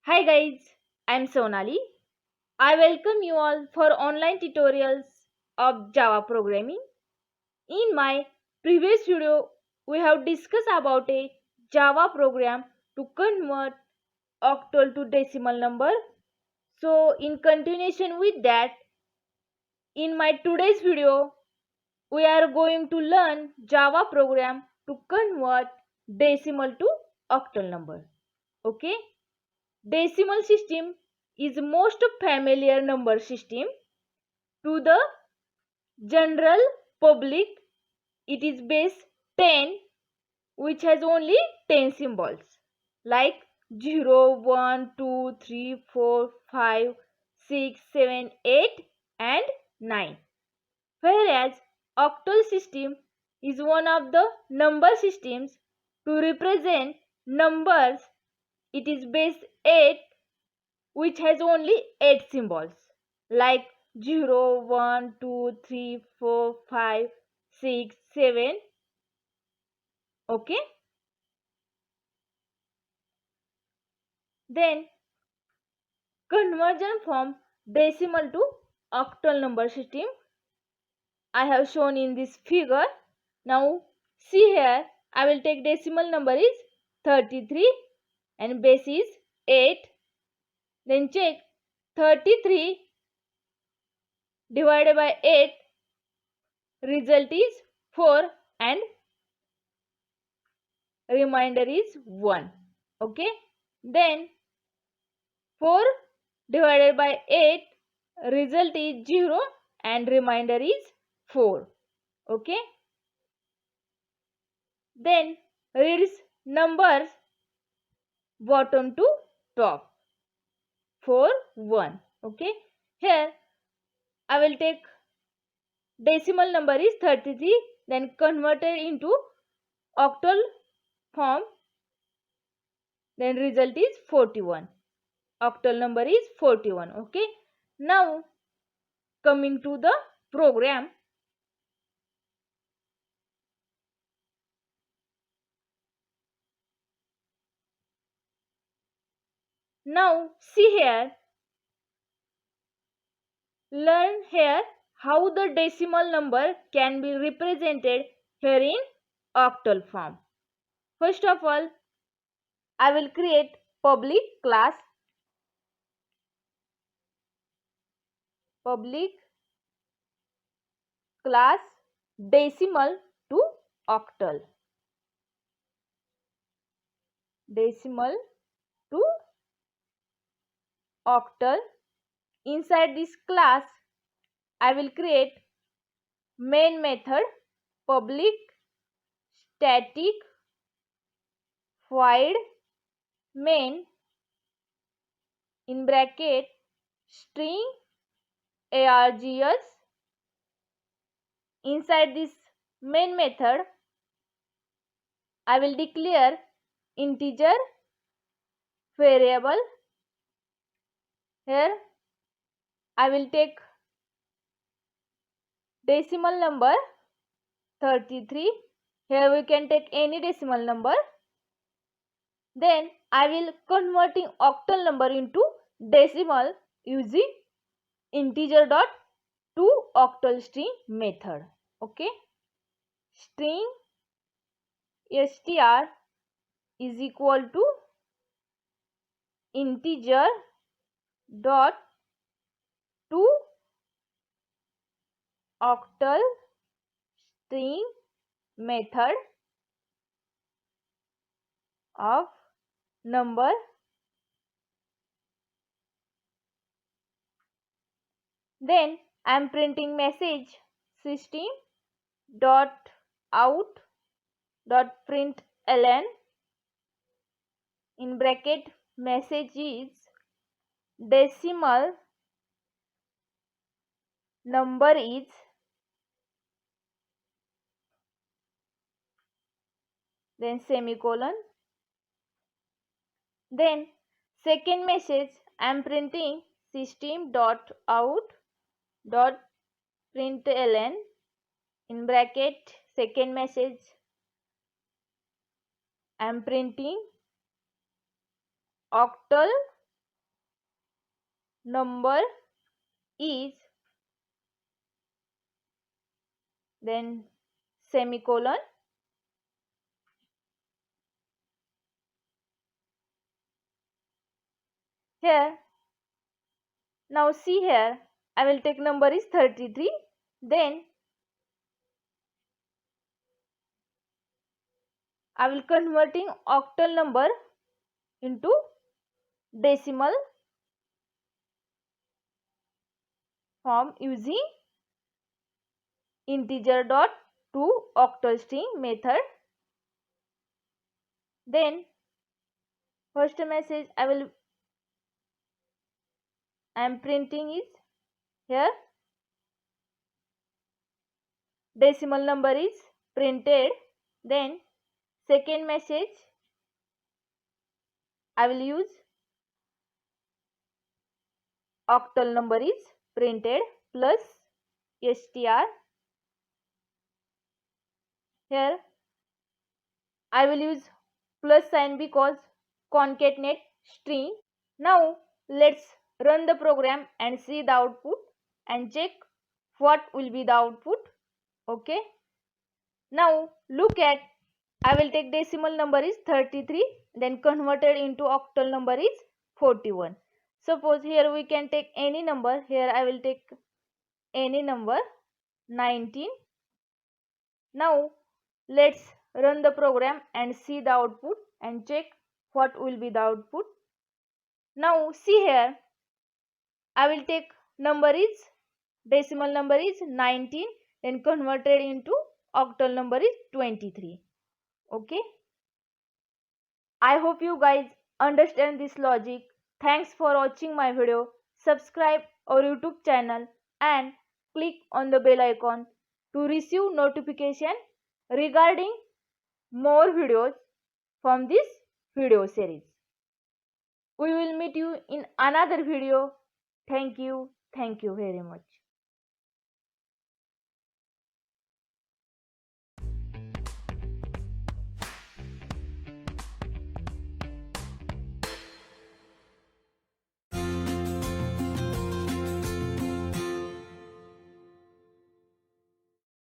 Hi guys, I'm Sonali. I welcome you all for online tutorials of Java programming. In my previous video, we have discussed about a Java program to convert octal to decimal number. So in continuation with that, in my today's video, we are going to learn Java program to convert decimal to octal number. Okay? Decimal system is most familiar number system to the general public. It is base 10 which has only 10 symbols like 0, 1, 2, 3, 4, 5, 6, 7, 8 and 9. Whereas octal system is one of the number systems to represent numbers. It is base 8 which has only 8 symbols like 0, 1, 2, 3, 4, 5, 6, 7. Okay. Then conversion from decimal to octal number system I have shown in this figure. Now see here, I will take decimal number is 33 and base is 8. Then check 33 divided by 8, result is 4 and remainder is 1. Okay. Then 4 divided by 8, result is 0 and remainder is 4. Okay. Then reads numbers bottom to top. 4, 1. Okay. Here I will take decimal number is 33, then converted into octal form, then result is 41. Octal number is 41. Okay. Now coming to the program. Now see here, learn here how the decimal number can be represented here in octal form. First of all, I will create public class decimal to octal. Decimal to octal. Inside this class, I will create main method public static void main in bracket string args. Inside this main method, I will declare integer variable. Here I will take decimal number 33. Here we can take any decimal number. Then I will converting octal number into decimal using integer dot to octal string method. Okay. String str is equal to integer dot to octal string method of number. Then I am printing message system dot out dot println in bracket message is decimal number is then semicolon. Then second message I am printing system dot out dot println in bracket second message I am printing octal number is, then semicolon, here. Now see here, I will take number is 33, then I will converting octal number into decimal form using integer dot to octal string method. Then first message I am printing is here, decimal number is printed. Then second message I will use octal number is printed plus str. Here I will use plus sign because concatenate string. Now let's run the program and see the output and check what will be the output. Okay. Now look at, I will take decimal number is 33, then converted into octal number is 41. Suppose here we can take any number. Here I will take any number 19. Now let's run the program and see the output and check what will be the output. Now see here, I will take number is, decimal number is 19, then converted into octal number is 23. Okay. I hope you guys understand this logic. Thanks for watching my video. Subscribe our YouTube channel and click on the bell icon to receive notification regarding more videos from this video series. We will meet you in another video. Thank you. Thank you very much.